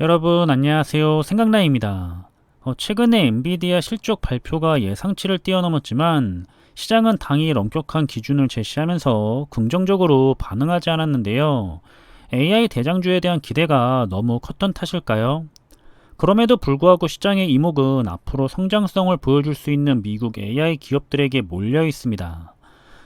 여러분 안녕하세요. 생각나입니다. 최근에 엔비디아 실적 발표가 예상치를 뛰어넘었지만 시장은 당일 엄격한 기준을 제시하면서 긍정적으로 반응하지 않았는데요. AI 대장주에 대한 기대가 너무 컸던 탓일까요? 그럼에도 불구하고 시장의 이목은 앞으로 성장성을 보여줄 수 있는 미국 AI 기업들에게 몰려 있습니다.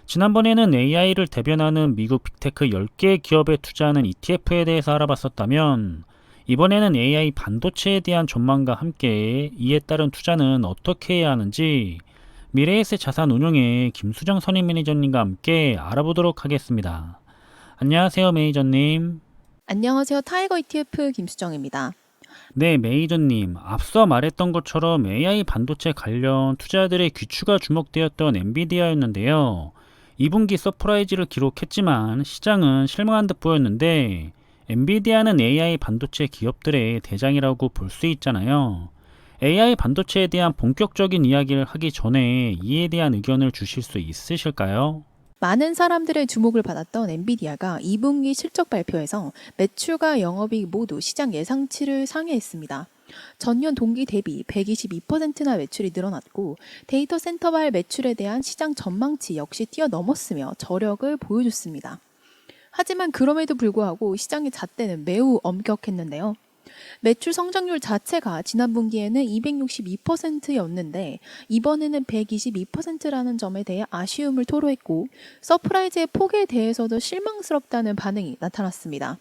지난번에는 AI를 대변하는 미국 빅테크 10개 기업에 투자하는 ETF에 대해서 알아봤었다면 이번에는 AI 반도체에 대한 전망과 함께 이에 따른 투자는 어떻게 해야 하는지 미래에셋 자산 운용의 김수정 선임 매니저님과 함께 알아보도록 하겠습니다. 안녕하세요, 매니저님. 안녕하세요. 타이거 ETF 김수정입니다. 네, 매니저님. 앞서 말했던 것처럼 AI 반도체 관련 투자들의 귀추가 주목되었던 엔비디아였는데요. 2분기 서프라이즈를 기록했지만 시장은 실망한 듯 보였는데 엔비디아는 AI 반도체 기업들의 대장이라고 볼 수 있잖아요. AI 반도체에 대한 본격적인 이야기를 하기 전에 이에 대한 의견을 주실 수 있으실까요? 많은 사람들의 주목을 받았던 엔비디아가 2분기 실적 발표에서 매출과 영업이익 모두 시장 예상치를 상회했습니다. 전년 동기 대비 122%나 매출이 늘어났고 데이터 센터발 매출에 대한 시장 전망치 역시 뛰어넘었으며 저력을 보여줬습니다. 하지만 그럼에도 불구하고 시장의 잣대는 매우 엄격했는데요. 매출 성장률 자체가 지난 분기에는 262%였는데 이번에는 122%라는 점에 대해 아쉬움을 토로했고 서프라이즈의 폭에 대해서도 실망스럽다는 반응이 나타났습니다.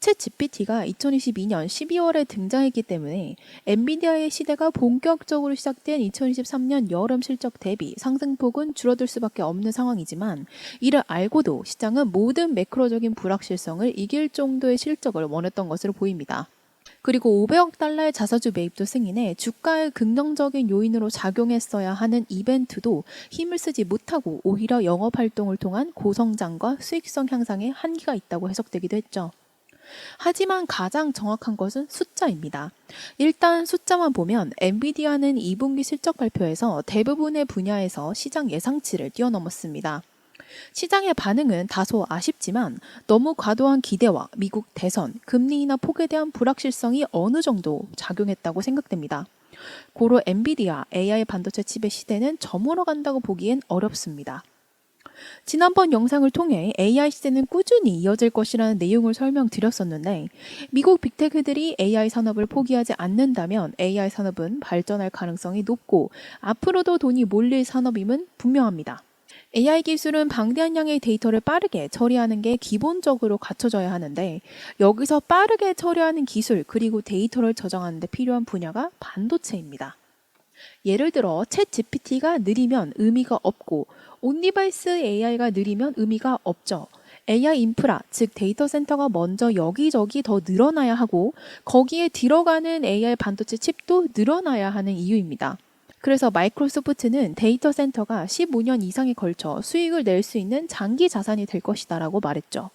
챗 GPT가 2022년 12월에 등장했기 때문에 엔비디아의 시대가 본격적으로 시작된 2023년 여름 실적 대비 상승폭은 줄어들 수밖에 없는 상황이지만 이를 알고도 시장은 모든 매크로적인 불확실성을 이길 정도의 실적을 원했던 것으로 보입니다. 그리고 500억 달러의 자사주 매입도 승인해 주가의 긍정적인 요인으로 작용했어야 하는 이벤트도 힘을 쓰지 못하고 오히려 영업 활동을 통한 고성장과 수익성 향상에 한계가 있다고 해석되기도 했죠. 하지만 가장 정확한 것은 숫자입니다. 일단 숫자만 보면 엔비디아는 2분기 실적 발표에서 대부분의 분야에서 시장 예상치를 뛰어넘었습니다. 시장의 반응은 다소 아쉽지만 너무 과도한 기대와 미국 대선, 금리 인하 폭에 대한 불확실성이 어느 정도 작용했다고 생각됩니다. 고로 엔비디아 AI 반도체 칩의 시대는 저물어 간다고 보기엔 어렵습니다. 지난번 영상을 통해 AI 시대는 꾸준히 이어질 것이라는 내용을 설명드렸었는데 미국 빅테크들이 AI 산업을 포기하지 않는다면 AI 산업은 발전할 가능성이 높고 앞으로도 돈이 몰릴 산업임은 분명합니다. AI 기술은 방대한 양의 데이터를 빠르게 처리하는 게 기본적으로 갖춰져야 하는데 여기서 빠르게 처리하는 기술 그리고 데이터를 저장하는 데 필요한 분야가 반도체입니다. 예를 들어 챗 GPT가 느리면 의미가 없고 온디바이스 AI가 느리면 의미가 없죠. AI 인프라, 즉 데이터 센터가 먼저 여기저기 더 늘어나야 하고 거기에 들어가는 AI 반도체 칩도 늘어나야 하는 이유입니다. 그래서 마이크로소프트는 데이터 센터가 15년 이상에 걸쳐 수익을 낼 수 있는 장기 자산이 될 것이다라고 말했죠.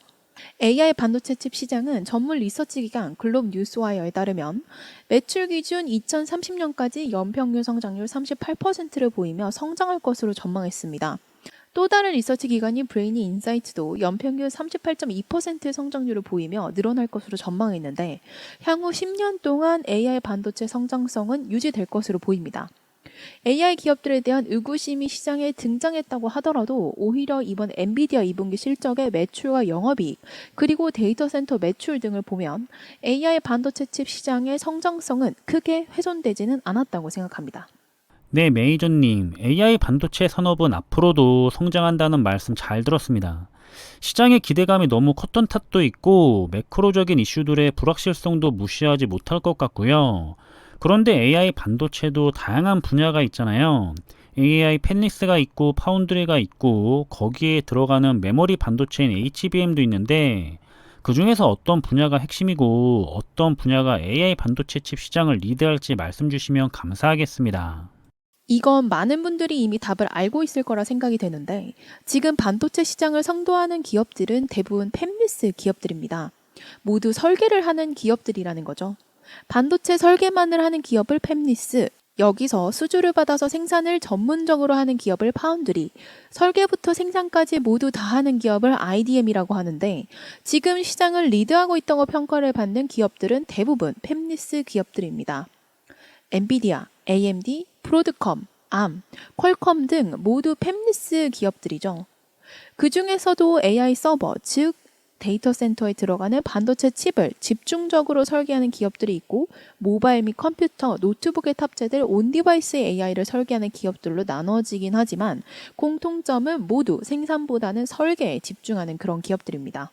AI 반도체 칩 시장은 전문 리서치 기관 글로브 뉴스와이어에 따르면 매출 기준 2030년까지 연평균 성장률 38%를 보이며 성장할 것으로 전망했습니다. 또 다른 리서치 기관인 브레이니 인사이트도 연평균 38.2%의 성장률을 보이며 늘어날 것으로 전망했는데 향후 10년 동안 AI 반도체 성장성은 유지될 것으로 보입니다. AI 기업들에 대한 의구심이 시장에 등장했다고 하더라도 오히려 이번 엔비디아 2분기 실적의 매출과 영업이익 그리고 데이터 센터 매출 등을 보면 AI 반도체 칩 시장의 성장성은 크게 훼손되지는 않았다고 생각합니다. 네, 매니저님. AI 반도체 산업은 앞으로도 성장한다는 말씀 잘 들었습니다. 시장의 기대감이 너무 컸던 탓도 있고 매크로적인 이슈들의 불확실성도 무시하지 못할 것 같고요. 그런데 AI 반도체도 다양한 분야가 있잖아요. AI 팬리스가 있고 파운드리가 있고 거기에 들어가는 메모리 반도체인 HBM도 있는데 그 중에서 어떤 분야가 핵심이고 어떤 분야가 AI 반도체 칩 시장을 리드할지 말씀 주시면 감사하겠습니다. 이건 많은 분들이 이미 답을 알고 있을 거라 생각이 되는데 지금 반도체 시장을 선도하는 기업들은 대부분 팹리스 기업들입니다. 모두 설계를 하는 기업들이라는 거죠. 반도체 설계만을 하는 기업을 팹리스, 여기서 수주를 받아서 생산을 전문적으로 하는 기업을 파운드리, 설계부터 생산까지 모두 다 하는 기업을 IDM이라고 하는데, 지금 시장을 리드하고 있다고 평가를 받는 기업들은 대부분 팹리스 기업들입니다. 엔비디아, AMD, 브로드컴, 암, 퀄컴 등 모두 팹리스 기업들이죠. 그 중에서도 AI 서버, 즉 데이터 센터에 들어가는 반도체 칩을 집중적으로 설계하는 기업들이 있고, 모바일 및 컴퓨터, 노트북에 탑재될 온디바이스 AI를 설계하는 기업들로 나눠지긴 하지만 공통점은 모두 생산보다는 설계에 집중하는 그런 기업들입니다.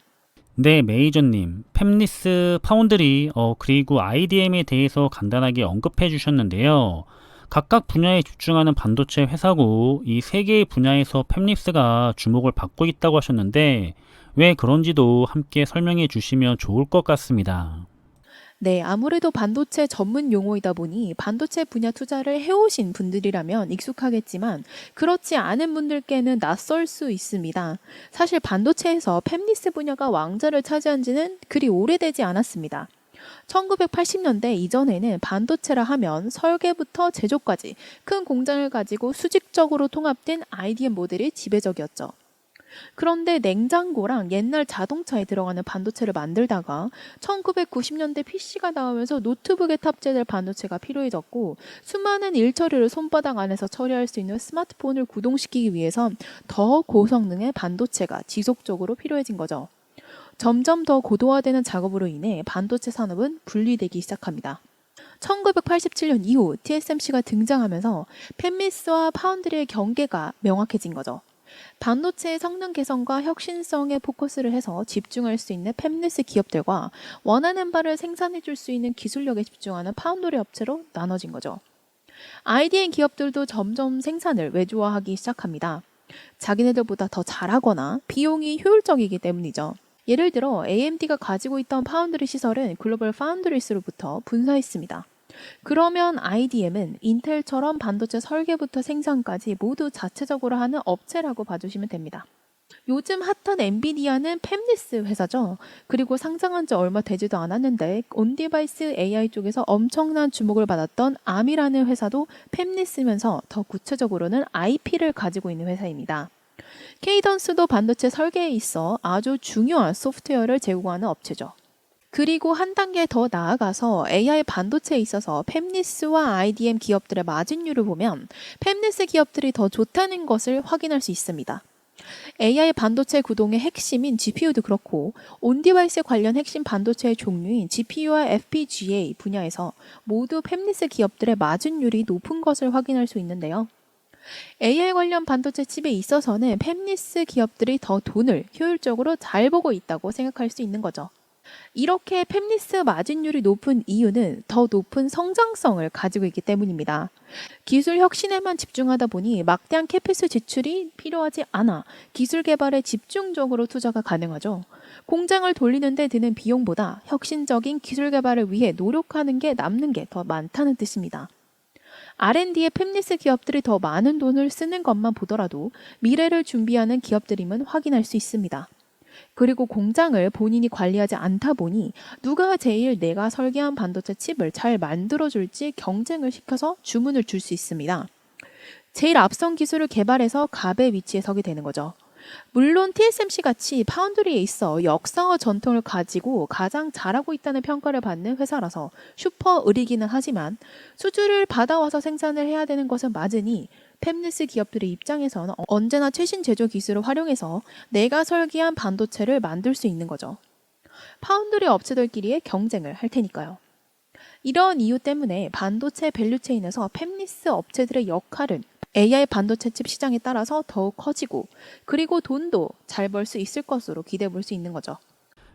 네, 메이저님. 팹리스, 파운드리, 그리고 IDM에 대해서 간단하게 언급해 주셨는데요. 각각 분야에 집중하는 반도체 회사고 이 세 개의 분야에서 팹리스가 주목을 받고 있다고 하셨는데 왜 그런지도 함께 설명해 주시면 좋을 것 같습니다. 네, 아무래도 반도체 전문 용어이다 보니 반도체 분야 투자를 해오신 분들이라면 익숙하겠지만 그렇지 않은 분들께는 낯설 수 있습니다. 사실 반도체에서 팹리스 분야가 왕좌를 차지한 지는 그리 오래되지 않았습니다. 1980년대 이전에는 반도체라 하면 설계부터 제조까지 큰 공장을 가지고 수직적으로 통합된 IDM 모델이 지배적이었죠. 그런데 냉장고랑 옛날 자동차에 들어가는 반도체를 만들다가 1990년대 PC가 나오면서 노트북에 탑재될 반도체가 필요해졌고, 수많은 일처리를 손바닥 안에서 처리할 수 있는 스마트폰을 구동시키기 위해서 더 고성능의 반도체가 지속적으로 필요해진 거죠. 점점 더 고도화되는 작업으로 인해 반도체 산업은 분리되기 시작합니다. 1987년 이후 TSMC가 등장하면서 팹리스와 파운드리의 경계가 명확해진 거죠. 반도체의 성능 개선과 혁신성에 포커스를 해서 집중할 수 있는 팹리스 기업들과 원하는 바를 생산해 줄 수 있는 기술력에 집중하는 파운드리 업체로 나눠진 거죠. IDM 기업들도 점점 생산을 외주화하기 시작합니다. 자기네들보다 더 잘하거나 비용이 효율적이기 때문이죠. 예를 들어 AMD가 가지고 있던 파운드리 시설은 글로벌 파운드리스로부터 분사했습니다. 그러면 IDM은 인텔처럼 반도체 설계부터 생산까지 모두 자체적으로 하는 업체라고 봐주시면 됩니다. 요즘 핫한 엔비디아는 팹리스 회사죠. 그리고 상장한 지 얼마 되지도 않았는데 온디바이스 AI 쪽에서 엄청난 주목을 받았던 암이라는 회사도 팹리스면서 더 구체적으로는 IP를 가지고 있는 회사입니다. 케이던스도 반도체 설계에 있어 아주 중요한 소프트웨어를 제공하는 업체죠. 그리고 한 단계 더 나아가서 AI 반도체에 있어서 팹리스와 IDM 기업들의 마진율을 보면 팹리스 기업들이 더 좋다는 것을 확인할 수 있습니다. AI 반도체 구동의 핵심인 GPU도 그렇고 온디바이스 관련 핵심 반도체의 종류인 GPU와 FPGA 분야에서 모두 팹리스 기업들의 마진율이 높은 것을 확인할 수 있는데요. AI 관련 반도체 칩에 있어서는 팹리스 기업들이 더 돈을 효율적으로 잘 보고 있다고 생각할 수 있는 거죠. 이렇게 팹리스 마진율이 높은 이유는 더 높은 성장성을 가지고 있기 때문입니다. 기술 혁신에만 집중하다 보니 막대한 캐피스 지출이 필요하지 않아 기술 개발에 집중적으로 투자가 가능하죠. 공장을 돌리는 데 드는 비용보다 혁신적인 기술 개발을 위해 노력하는 게 남는 게 더 많다는 뜻입니다. R&D에 팹리스 기업들이 더 많은 돈을 쓰는 것만 보더라도 미래를 준비하는 기업들임은 확인할 수 있습니다. 그리고 공장을 본인이 관리하지 않다 보니 누가 제일 내가 설계한 반도체 칩을 잘 만들어줄지 경쟁을 시켜서 주문을 줄 수 있습니다. 제일 앞선 기술을 개발해서 갑의 위치에 서게 되는 거죠. 물론 TSMC 같이 파운드리에 있어 역사와 전통을 가지고 가장 잘하고 있다는 평가를 받는 회사라서 슈퍼 의리기는 하지만 수주를 받아와서 생산을 해야 되는 것은 맞으니 팹리스 기업들의 입장에서는 언제나 최신 제조 기술을 활용해서 내가 설계한 반도체를 만들 수 있는 거죠. 파운드리 업체들끼리의 경쟁을 할 테니까요. 이런 이유 때문에 반도체 밸류체인에서 팹리스 업체들의 역할은 AI 반도체 칩 시장에 따라서 더욱 커지고 그리고 돈도 잘 벌 수 있을 것으로 기대해 볼 수 있는 거죠.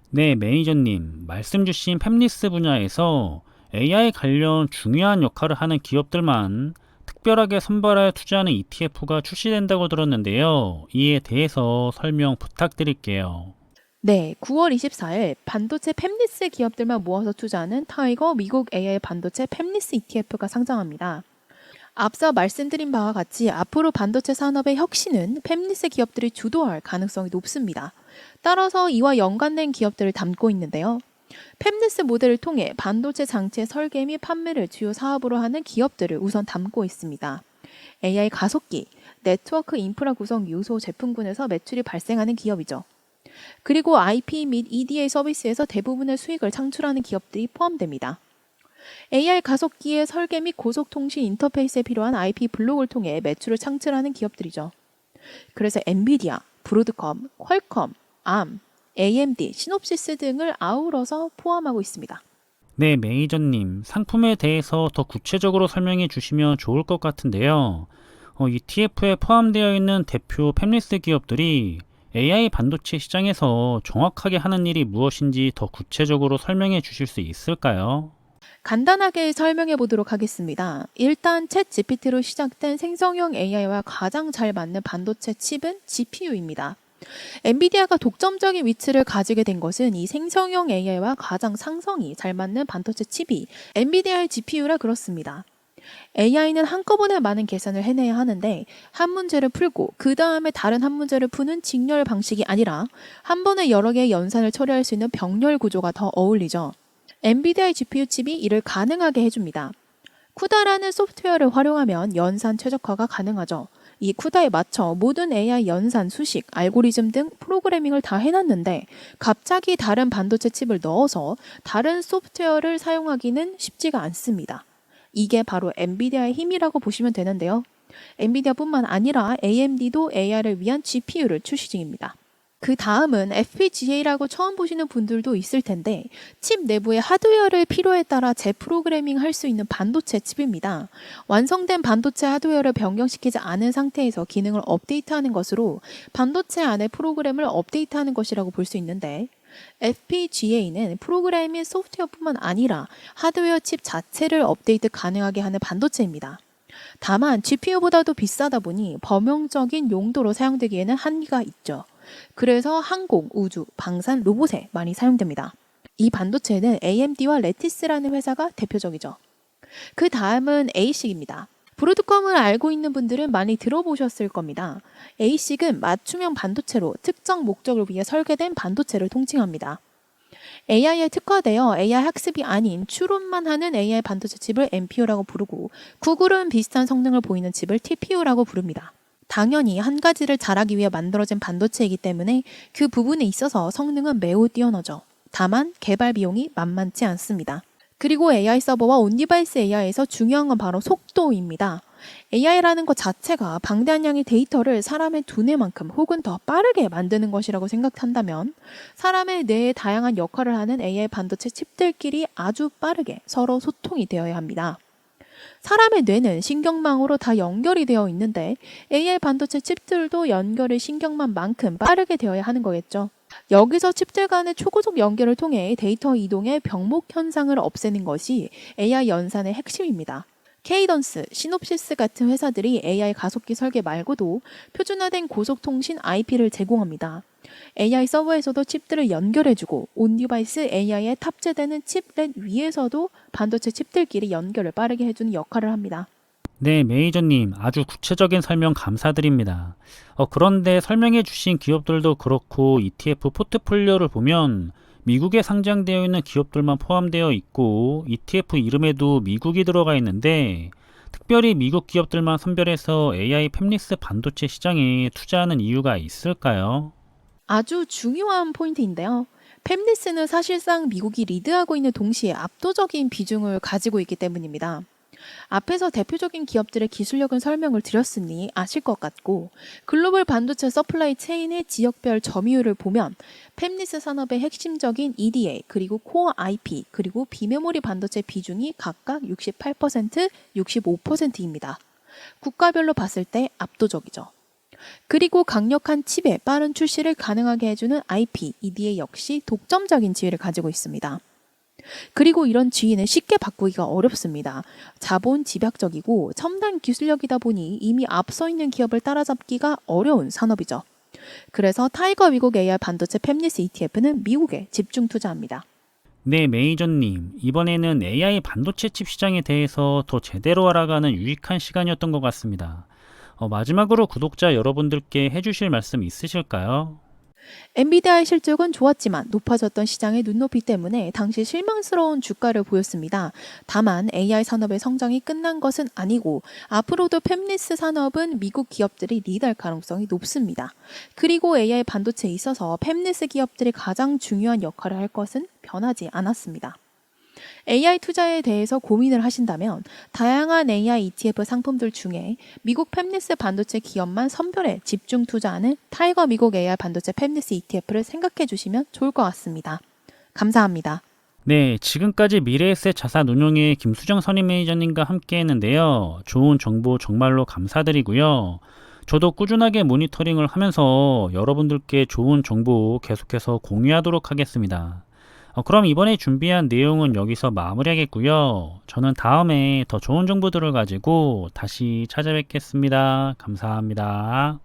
네, 매니저님. 말씀 주신 팹리스 분야에서 AI 관련 중요한 역할을 하는 기업들만 특별하게 선발하여 투자하는 ETF가 출시된다고 들었는데요. 이에 대해서 설명 부탁드릴게요. 네, 9월 24일 반도체 팹리스 기업들만 모아서 투자하는 타이거 미국 AI 반도체 팹리스 ETF가 상장합니다. 앞서 말씀드린 바와 같이 앞으로 반도체 산업의 혁신은 팹리스 기업들이 주도할 가능성이 높습니다. 따라서 이와 연관된 기업들을 담고 있는데요. 팹리스 모델을 통해 반도체 장치의 설계 및 판매를 주요 사업으로 하는 기업들을 우선 담고 있습니다. AI 가속기, 네트워크 인프라 구성 요소 제품군에서 매출이 발생하는 기업이죠. 그리고 IP 및 EDA 서비스에서 대부분의 수익을 창출하는 기업들이 포함됩니다. AI 가속기의 설계 및 고속통신 인터페이스에 필요한 IP 블록을 통해 매출을 창출하는 기업들이죠. 그래서 엔비디아, 브로드컴, 퀄컴, 암, AMD, 시놉시스 등을 아우러서 포함하고 있습니다. 네, 매니저님, 상품에 대해서 더 구체적으로 설명해 주시면 좋을 것 같은데요. ETF에 포함되어 있는 대표 팹리스 기업들이 AI 반도체 시장에서 정확하게 하는 일이 무엇인지 더 구체적으로 설명해 주실 수 있을까요? 간단하게 설명해 보도록 하겠습니다. 일단 챗 GPT로 시작된 생성형 AI와 가장 잘 맞는 반도체 칩은 GPU입니다. 엔비디아가 독점적인 위치를 가지게 된 것은 이 생성형 AI와 가장 상성이 잘 맞는 반도체 칩이 엔비디아의 GPU라 그렇습니다. AI는 한꺼번에 많은 계산을 해내야 하는데 한 문제를 풀고 그 다음에 다른 한 문제를 푸는 직렬 방식이 아니라 한 번에 여러 개의 연산을 처리할 수 있는 병렬 구조가 더 어울리죠. 엔비디아의 GPU 칩이 이를 가능하게 해줍니다. 쿠다라는 소프트웨어를 활용하면 연산 최적화가 가능하죠. 이 쿠다에 맞춰 모든 AI 연산, 수식, 알고리즘 등 프로그래밍을 다 해놨는데 갑자기 다른 반도체 칩을 넣어서 다른 소프트웨어를 사용하기는 쉽지가 않습니다. 이게 바로 엔비디아의 힘이라고 보시면 되는데요. 엔비디아뿐만 아니라 AMD도 AI를 위한 GPU를 출시 중입니다. 그 다음은 FPGA라고 처음 보시는 분들도 있을 텐데 칩 내부의 하드웨어를 필요에 따라 재프로그래밍 할 수 있는 반도체 칩입니다. 완성된 반도체 하드웨어를 변경시키지 않은 상태에서 기능을 업데이트하는 것으로 반도체 안의 프로그램을 업데이트하는 것이라고 볼 수 있는데 FPGA는 프로그램 및 소프트웨어뿐만 아니라 하드웨어 칩 자체를 업데이트 가능하게 하는 반도체입니다. 다만 GPU보다도 비싸다 보니 범용적인 용도로 사용되기에는 한계가 있죠. 그래서 항공, 우주, 방산, 로봇에 많이 사용됩니다. 이 반도체는 AMD와 레티스라는 회사가 대표적이죠. 그 다음은 ASIC입니다. 브로드컴을 알고 있는 분들은 많이 들어보셨을 겁니다. ASIC은 맞춤형 반도체로 특정 목적을 위해 설계된 반도체를 통칭합니다. AI에 특화되어 AI 학습이 아닌 추론만 하는 AI 반도체 칩을 NPU라고 부르고 구글은 비슷한 성능을 보이는 칩을 TPU라고 부릅니다. 당연히 한 가지를 잘하기 위해 만들어진 반도체이기 때문에 그 부분에 있어서 성능은 매우 뛰어나죠. 다만 개발 비용이 만만치 않습니다. 그리고 AI 서버와 온디바이스 AI에서 중요한 건 바로 속도입니다. AI라는 것 자체가 방대한 양의 데이터를 사람의 두뇌만큼 혹은 더 빠르게 만드는 것이라고 생각한다면 사람의 뇌에 다양한 역할을 하는 AI 반도체 칩들끼리 아주 빠르게 서로 소통이 되어야 합니다. 사람의 뇌는 신경망으로 다 연결이 되어 있는데 AI 반도체 칩들도 연결이 신경망만큼 빠르게 되어야 하는 거겠죠. 여기서 칩들 간의 초고속 연결을 통해 데이터 이동의 병목 현상을 없애는 것이 AI 연산의 핵심입니다. 케이던스, 시놉시스 같은 회사들이 AI 가속기 설계 말고도 표준화된 고속통신 IP를 제공합니다. AI 서버에서도 칩들을 연결해주고 온디바이스 AI에 탑재되는 칩렛 위에서도 반도체 칩들끼리 연결을 빠르게 해주는 역할을 합니다. 네, 매니저님, 아주 구체적인 설명 감사드립니다. 그런데 설명해 주신 기업들도 그렇고 ETF 포트폴리오를 보면 미국에 상장되어 있는 기업들만 포함되어 있고 ETF 이름에도 미국이 들어가 있는데 특별히 미국 기업들만 선별해서 AI 팹리스 반도체 시장에 투자하는 이유가 있을까요? 아주 중요한 포인트인데요. 팹리스는 사실상 미국이 리드하고 있는 동시에 압도적인 비중을 가지고 있기 때문입니다. 앞에서 대표적인 기업들의 기술력은 설명을 드렸으니 아실 것 같고 글로벌 반도체 서플라이 체인의 지역별 점유율을 보면 팹리스 산업의 핵심적인 EDA 그리고 코어 IP 그리고 비메모리 반도체 비중이 각각 68%, 65%입니다. 국가별로 봤을 때 압도적이죠. 그리고 강력한 칩의 빠른 출시를 가능하게 해주는 IP, EDA 역시 독점적인 지위를 가지고 있습니다. 그리고 이런 지위는 쉽게 바꾸기가 어렵습니다. 자본 집약적이고 첨단 기술력이다 보니 이미 앞서 있는 기업을 따라잡기가 어려운 산업이죠. 그래서 타이거 미국 AI 반도체 팹리스 ETF는 미국에 집중 투자합니다. 네, 매니저님, 이번에는 AI 반도체 칩 시장에 대해서 더 제대로 알아가는 유익한 시간이었던 것 같습니다. 마지막으로 구독자 여러분들께 해주실 말씀 있으실까요? 엔비디아의 실적은 좋았지만 높아졌던 시장의 눈높이 때문에 당시 실망스러운 주가를 보였습니다. 다만 AI 산업의 성장이 끝난 것은 아니고 앞으로도 팹리스 산업은 미국 기업들이 리드할 가능성이 높습니다. 그리고 AI 반도체에 있어서 팹리스 기업들이 가장 중요한 역할을 할 것은 변하지 않았습니다. AI 투자에 대해서 고민을 하신다면 다양한 AI ETF 상품들 중에 미국 팹리스 반도체 기업만 선별해 집중 투자하는 타이거 미국 AI 반도체 팹리스 ETF를 생각해 주시면 좋을 것 같습니다. 감사합니다. 네, 지금까지 미래에셋 자산운용의 김수정 선임 매니저님과 함께 했는데요. 좋은 정보 정말로 감사드리고요. 저도 꾸준하게 모니터링을 하면서 여러분들께 좋은 정보 계속해서 공유하도록 하겠습니다. 그럼 이번에 준비한 내용은 여기서 마무리하겠고요. 저는 다음에 더 좋은 정보들을 가지고 다시 찾아뵙겠습니다. 감사합니다.